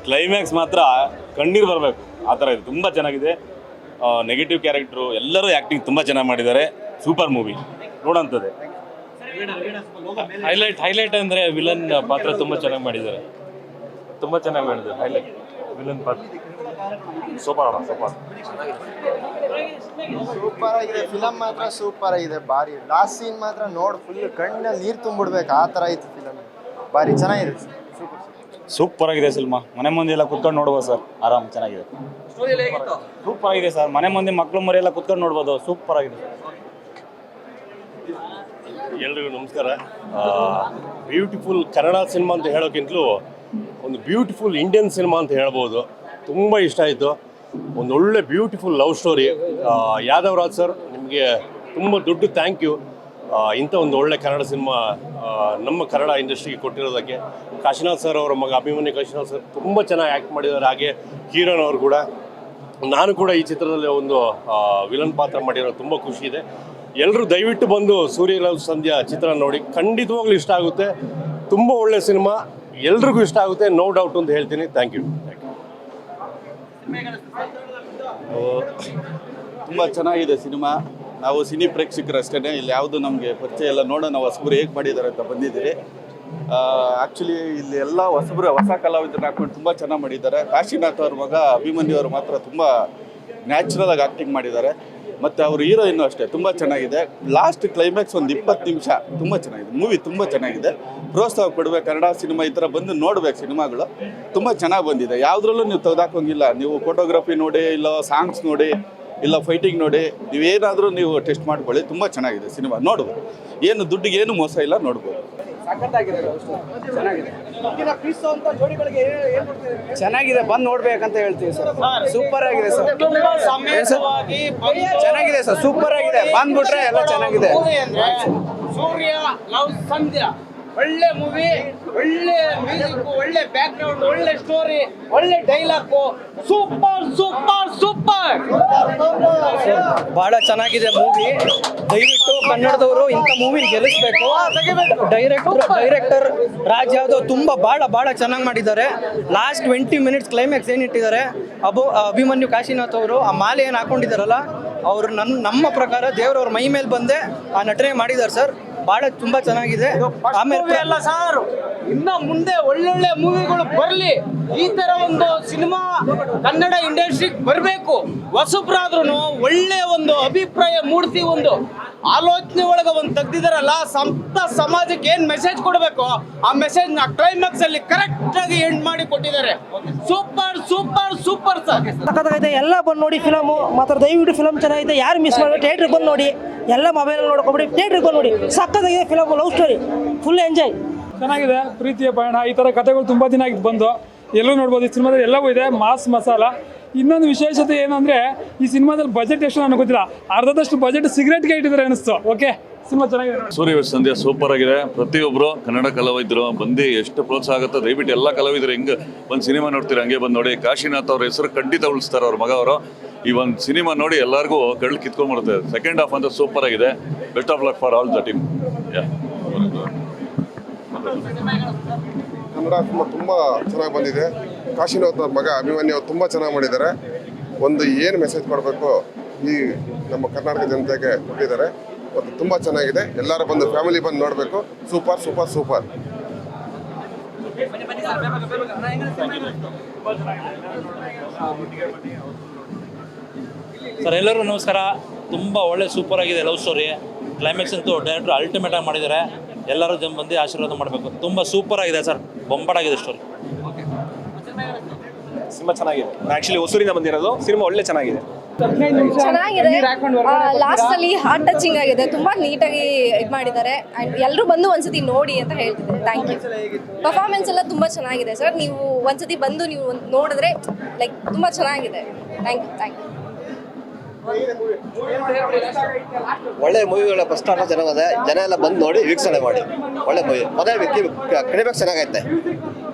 Climax ಮಾತ್ರ ಕಣ್ಣೀರು ಬರಬೇಕು ಆ ಥರ ಇದೆ. ತುಂಬ ಚೆನ್ನಾಗಿದೆ. ನೆಗೆಟಿವ್ ಕ್ಯಾರೆಕ್ಟ್ರು ಎಲ್ಲರೂ ಆ್ಯಕ್ಟಿಂಗ್ ತುಂಬ ಚೆನ್ನಾಗಿ ಮಾಡಿದ್ದಾರೆ. ಸೂಪರ್ ಮೂವಿ ನೋಡೋಂಥದ್ದೇ. ಹೈಲೈಟ್ ಅಂದರೆ ವಿಲನ್ ಪಾತ್ರ ತುಂಬ ಚೆನ್ನಾಗಿ ಮಾಡಿದ್ದಾರೆ. ಹೈಲೈಟ್ ವಿಲನ್ ಪಾತ್ರ ಸೂಪರ್ ಆಗಿದೆ. ಫಿಲಮ್ ಮಾತ್ರ ಸೂಪರ್ ಆಗಿದೆ. ಭಾರಿ ಲಾಸ್ಟ್ ಸೀನ್ ಮಾತ್ರ ಫುಲ್ ಕಣ್ಣಲ್ಲಿ ನೀರು ತುಂಬಿಡ್ಬೇಕು ಆ ಥರ ಐತಿ ಫಿಲಮ್. ಭಾರಿ ಚೆನ್ನಾಗಿದೆ. ಸೂಪರ್ ಆಗಿದೆ ಸಿನಿಮಾ. ಮನೆ ಮುಂದೆ ಎಲ್ಲ ಕುತ್ಕೊಂಡು ನೋಡ್ಬೋದು ಸರ್, ಆರಾಮ್ ಚೆನ್ನಾಗಿದೆ. ಸೂಪರ್ ಆಗಿದೆ ಸರ್. ಮನೆ ಮುಂದೆ ಮಕ್ಕಳು ಮರಿ ಎಲ್ಲ ಕುತ್ಕೊಂಡು ನೋಡ್ಬೋದು. ಸೂಪರ್ ಆಗಿದೆ. ಎಲ್ರಿಗೂ ನಮಸ್ಕಾರ. ಬ್ಯೂಟಿಫುಲ್ ಕನ್ನಡ ಸಿನಿಮಾ ಅಂತ ಹೇಳೋಕ್ಕಿಂತಲೂ ಒಂದು ಬ್ಯೂಟಿಫುಲ್ ಇಂಡಿಯನ್ ಸಿನಿಮಾ ಅಂತ ಹೇಳ್ಬೋದು. ತುಂಬ ಇಷ್ಟ ಆಯಿತು. ಒಂದು ಒಳ್ಳೆ beautiful love story. Yadav sir, ನಿಮಗೆ ತುಂಬ ದೊಡ್ಡ ಥ್ಯಾಂಕ್ ಯು. ಇಂಥ ಒಂದು ಒಳ್ಳೆ ಕನ್ನಡ ಸಿನಿಮಾ ನಮ್ಮ ಕನ್ನಡ ಇಂಡಸ್ಟ್ರಿಗೆ ಕೊಟ್ಟಿರೋದಕ್ಕೆ. ಕಾಶಿನಾಥ್ ಸರ್ ಅವರ ಮಗ ಅಭಿಮನ್ಯು ಕಾಶಿನಾಥ್ ಸರ್ ತುಂಬ ಚೆನ್ನಾಗಿ ಆ್ಯಕ್ಟ್ ಮಾಡಿದ್ದಾರೆ. ಹಾಗೆ ಹೀರೋನ್ ಅವರು ಕೂಡ. ನಾನು ಕೂಡ ಈ ಚಿತ್ರದಲ್ಲಿ ಒಂದು ವಿಲನ್ ಪಾತ್ರ ಮಾಡಿರೋ ತುಂಬ ಖುಷಿ ಇದೆ. ಎಲ್ಲರೂ ದಯವಿಟ್ಟು ಬಂದು ಸೂರ್ಯ ಲವ್ ಸಂಧ್ಯಾ ಚಿತ್ರ ನೋಡಿ, ಖಂಡಿತವಾಗ್ಲೂ ಇಷ್ಟ ಆಗುತ್ತೆ. ತುಂಬ ಒಳ್ಳೆ ಸಿನಿಮಾ, ಎಲ್ರಿಗೂ ಇಷ್ಟ ಆಗುತ್ತೆ, ನೋ ಡೌಟ್ ಅಂತ ಹೇಳ್ತೀನಿ. Thank you. ತುಂಬ ಚೆನ್ನಾಗಿದೆ ಸಿನಿಮಾ. ನಾವು ಸಿನಿ ಪ್ರೇಕ್ಷಕರಷ್ಟೇ, ಇಲ್ಲಿ ಯಾವುದು ನಮಗೆ ಪರಿಚಯ ಎಲ್ಲ. ನೋಡೋಣ ಹೊಸಬರು ಹೇಗೆ ಮಾಡಿದ್ದಾರೆ ಅಂತ ಬಂದಿದ್ದೀರಿ. ಆ್ಯಕ್ಚುಲಿ ಇಲ್ಲಿ ಎಲ್ಲ ಹೊಸ ಕಲಾವಿದರನ್ನ ಹಾಕೊಂಡು ತುಂಬ ಚೆನ್ನಾಗಿ ಮಾಡಿದ್ದಾರೆ. ಕಾಶಿನಾಥ್ ಅವ್ರ ಮಗ ಅಭಿಮನ್ಯು ಅವರು ಮಾತ್ರ ತುಂಬ ನ್ಯಾಚುರಲ್ ಆಗಿ ಆ್ಯಕ್ಟಿಂಗ್ ಮಾಡಿದ್ದಾರೆ. ಮತ್ತು ಅವ್ರ ಹೀರೋಯಿನ್ನು ಅಷ್ಟೇ ತುಂಬ ಚೆನ್ನಾಗಿದೆ. ಲಾಸ್ಟ್ ಕ್ಲೈಮ್ಯಾಕ್ಸ್ ಒಂದು 20 ನಿಮಿಷ ತುಂಬ ಚೆನ್ನಾಗಿದೆ. ಮೂವಿ ತುಂಬ ಚೆನ್ನಾಗಿದೆ. ಪ್ರೋತ್ಸಾಹ ಕೊಡಬೇಕು. ಕನ್ನಡ ಸಿನಿಮಾ ಈ ಥರ ಬಂದು ನೋಡ್ಬೇಕು. ಸಿನಿಮಾಗಳು ತುಂಬ ಚೆನ್ನಾಗಿ ಬಂದಿದೆ. ಯಾವುದ್ರಲ್ಲೂ ನೀವು ತೆಗೆದಾಕೋಂಗಿಲ್ಲ. ನೀವು ಫೋಟೋಗ್ರಫಿ ನೋಡಿ, ಇಲ್ಲ ಸಾಂಗ್ಸ್ ನೋಡಿ, ಇಲ್ಲ ಫೈಟಿಂಗ್ ನೋಡಿ, ನೀವೇನಾದರೂ ನೀವು ಟೆಸ್ಟ್ ಮಾಡ್ಕೊಳ್ಳಿ. ತುಂಬ ಚೆನ್ನಾಗಿದೆ ಸಿನಿಮಾ. ನೋಡ್ಬೋದು. ಏನು ದುಡ್ಡಿಗೆ ಏನು ಮೋಸ ಇಲ್ಲ, ನೋಡ್ಬೋದು. ಚೆನ್ನಾಗಿದೆ, ಬಂದು ನೋಡ್ಬೇಕಂತ ಹೇಳ್ತೀವಿ ಸರ್. ಸೂಪರ್ ಆಗಿದೆ ಸರ್. ಚೆನ್ನಾಗಿದೆ ಸರ್, ಸೂಪರ್ ಆಗಿದೆ. ಬಂದ್ಬಿಟ್ರೆ ಎಲ್ಲ ಚೆನ್ನಾಗಿದೆ. ಸೂರ್ಯ ಲವ್ ಸಂಧ್ಯಾ ಒಳ್ಳೆ ಮೂವಿ, ಒಳ್ಳೆ ಮ್ಯೂಸಿಕ್, ಒಳ್ಳೆ ಬ್ಯಾಕ್ ಗ್ರೌಂಡ್, ಒಳ್ಳೆ ಸ್ಟೋರಿ, ಒಳ್ಳೆ ಡೈಲಾಗು. Super super super. ಬಹಳ ಚೆನ್ನಾಗಿದೆ ಮೂವಿ. ದಯವಿಟ್ಟು ಕನ್ನಡದವರು ಇಂಥ ಮೂವಿ ಗೆಲ್ಲಿಸ್ಬೇಕು. ಡೈರೆಕ್ಟರ್ ರಾಜ್ ಯಾದವ್ ತುಂಬ ಬಹಳ ಚೆನ್ನಾಗಿ ಮಾಡಿದ್ದಾರೆ. ಲಾಸ್ಟ್ 20 ಮಿನಿಟ್ಸ್ ಕ್ಲೈಮ್ಯಾಕ್ಸ್ ಏನಿಟ್ಟಿದ್ದಾರೆ, ಅಭಿಮನ್ಯು ಕಾಶಿನಾಥ್ ಅವರು ಆ ಮಾಲೆ ಏನು ಹಾಕೊಂಡಿದ್ದಾರಲ್ಲ, ಅವರು ನಮ್ಮ ಪ್ರಕಾರ ದೇವರವ್ರ ಮೈ ಮೇಲೆ ಬಂದೆ ಆ ನಟನೆ ಮಾಡಿದ್ದಾರೆ ಸರ್. ಬಹಳ ತುಂಬಾ ಚೆನ್ನಾಗಿದೆ. ಆಮೇಲೆ ಅಲ್ಲ ಸರ್, ಇನ್ನ ಮುಂದೆ ಒಳ್ಳೊಳ್ಳೆ ಮೂವಿಗಳು ಬರಲಿ. ಈ ತರ ಒಂದು ಸಿನಿಮಾ ಕನ್ನಡ ಇಂಡಸ್ಟ್ರಿಗೆ ಬರಬೇಕು. ಹೊಸಬ್ರಾದ್ರೂ ಒಳ್ಳೆ ಒಂದು ಅಭಿಪ್ರಾಯ ಮೂಡಿಸಿ, ಒಂದು ಆಲೋಚನೆ ಒಳಗೆ ಒಂದು ತೆಗ್ದಿದಾರಲ್ಲ, ಸಮಾಜಕ್ಕೆ ಏನ್ ಮೆಸೇಜ್ ಕೊಡಬೇಕು ಆ ಮೆಸೇಜ್ ನ ಕ್ಲೈಮ್ಯಾಕ್ಸ್ ಅಲ್ಲಿ ಕರೆಕ್ಟ್ ಆಗಿ ಎಂಡ್ ಮಾಡಿ ಕೊಟ್ಟಿದ್ದಾರೆ. Super super super sir. ಎಲ್ಲ ಬಂದು ನೋಡಿ ಫಿಲಮ್ ಮಾತ್ರ. ದಯವಿಟ್ಟು ಫಿಲಮ್ ಚೆನ್ನಾಗಿದೆ. ಯಾರು ಮಿಸ್ ಮಾಡಿ ಥಿಯೇಟ್ರಿಗೆ ಬಂದು ನೋಡಿ. ಎಲ್ಲ ಮೊಬೈಲ್ ನೋಡ್ಕೊಬಿಡಿ, ಥಿಯೇಟ್ರಿಗೆ ಬಂದು ನೋಡಿ. ಸಕ್ಕತ್ತಾಗಿದೆ film. Love story full enjoy. ಚೆನ್ನಾಗಿದೆ. ಪ್ರೀತಿಯ ಪಯಣ, ಈ ಥರ ಕಥೆಗಳು ತುಂಬ ದಿನ ಆಗಿದ್ದು ಬಂದು ಎಲ್ಲೂ ನೋಡ್ಬೋದು. ಈ ಸಿನಿಮಾದಲ್ಲಿ ಎಲ್ಲವೂ ಇದೆ. ಮಾಸ್ ಮಸಾಲ. ಇನ್ನೊಂದು ವಿಶೇಷತೆ ಏನಂದರೆ, ಈ ಸಿನಿಮಾದಲ್ಲಿ ಬಜೆಟ್ ಎಷ್ಟು ನನಗೆ ಗೊತ್ತಿಲ್ಲ, ಅರ್ಧದಷ್ಟು ಬಜೆಟ್ ಸಿಗರೇಟ್ಗೆ ಇಟ್ಟಿದ್ದಾರೆ ಅನಿಸ್ತು. ಓಕೆ, ಸಿನಿಮಾ ಚೆನ್ನಾಗಿದೆ. ಸೂರ್ಯ ಸಂಧ್ಯಾ ಸೂಪರ್ ಆಗಿದೆ. ಪ್ರತಿಯೊಬ್ಬರು ಕನ್ನಡ ಕಲಾವಿದರು ಬಂದು ಎಷ್ಟು ಪ್ರೋತ್ಸಾಹ ಆಗುತ್ತೆ. ದಯವಿಟ್ಟು ಎಲ್ಲ ಕಲಾವಿದರು ಹೆಂಗೆ ಒಂದು ಸಿನಿಮಾ ನೋಡ್ತೀರಾ ಹಂಗೆ ಬಂದು ನೋಡಿ. ಕಾಶಿನಾಥ್ ಅವ್ರ ಹೆಸರು ಖಂಡಿತ ಉಳಿಸ್ತಾರೆ ಅವ್ರ ಮಗ ಅವರು. ಈ ಒಂದು ಸಿನಿಮಾ ನೋಡಿ ಎಲ್ಲರಿಗೂ ಕಳ್ಳು ಕಿತ್ಕೊಂಡ್ಬರುತ್ತೆ. ಸೆಕೆಂಡ್ ಹಾಫ್ ಅಂತ ಸೂಪರ್ ಆಗಿದೆ. Best of luck for all the team. Kannada cinema ತುಂಬ ಚೆನ್ನಾಗಿ ಬಂದಿದೆ. ಕಾಶಿನಾಥ್ ಅವ್ರ ಮಗ ಅಭಿಮನ್ಯು ಅವ್ರು ತುಂಬ ಚೆನ್ನಾಗಿ ಮಾಡಿದ್ದಾರೆ. ಒಂದು ಏನು ಮೆಸೇಜ್ ಕೊಡಬೇಕು ಈ ನಮ್ಮ ಕರ್ನಾಟಕ ಜನತೆಗೆ ಕೊಟ್ಟಿದ್ದಾರೆ. ಮತ್ತು ತುಂಬ ಚೆನ್ನಾಗಿದೆ. ಎಲ್ಲರೂ ಬಂದು ಫ್ಯಾಮಿಲಿ ಬಂದು ನೋಡಬೇಕು. Super super super. ಸರ್ ಎಲ್ಲರೂ ನಮಸ್ಕಾರ. ತುಂಬ ಒಳ್ಳೆ ಸೂಪರ್ ಆಗಿದೆ ಲವ್ ಸ್ಟೋರಿ. ಕ್ಲೈಮ್ಯಾಕ್ಸ್ ಅಂತೂ ಡೈರೆಕ್ಟ್ರು ಅಲ್ಟಿಮೇಟ್ ಆಗಿ ಮಾಡಿದ್ದಾರೆ. ಎಲ್ಲರೂ ಬಂದು ಆಶೀರ್ವಾದ ಮಾಡಬೇಕು. ತುಂಬ ಸೂಪರ್ ಆಗಿದೆ ಸರ್. ಬೊಂಬಾಟಾಗಿದೆ ಸ್ಟೋರಿ. ಸಿನಿಮಾ ಚೆನ್ನಾಗಿದೆ. ಆ್ಯಕ್ಚುಲಿ ಹೊಸೂರಿಂದ ಬಂದಿರೋದು. ಸಿನಿಮಾ ಒಳ್ಳೆ ಚೆನ್ನಾಗಿದೆ. ಲಾಸ್ಟ್ ಅಲ್ಲಿ ಹಾರ್ಟ್ ಟಚಿಂಗ್ ಆಗಿದೆ. ತುಂಬಾ ನೀಟಾಗಿ ಇದು ಮಾಡಿದ್ದಾರೆ. ಅಂಡ್ ಎಲ್ಲರೂ ಬಂದು ಒಂದ್ಸತಿ ನೋಡಿ ಅಂತ ಹೇಳ್ತಿದ್ದಾರೆ. Thank you. ಪರ್ಫಾರ್ಮೆನ್ಸ್ ಎಲ್ಲ ತುಂಬಾ ಚೆನ್ನಾಗಿದೆ ಸರ್. ನೀವು ಒಂದ್ಸತಿ ಬಂದು ನೀವು ನೋಡಿದ್ರೆ ಲೈಕ್ ತುಂಬಾ ಚೆನ್ನಾಗಿದೆ. Thank you. ಒಳ್ಳೆ ಮೂವಿಗಳ ಪ್ರಸ್ತಾವ ಚೆನ್ನಾಗಿದೆ. ಜನ ಎಲ್ಲ ಬಂದು ನೋಡಿ ವೀಕ್ಷಣೆ ಮಾಡಿ. ಒಳ್ಳೆ ಮೂವಿ. ಮೊದಲೇ ಕ್ಲೈಮ್ಯಾಕ್ಸ್ ಚೆನ್ನಾಗೈತೆ.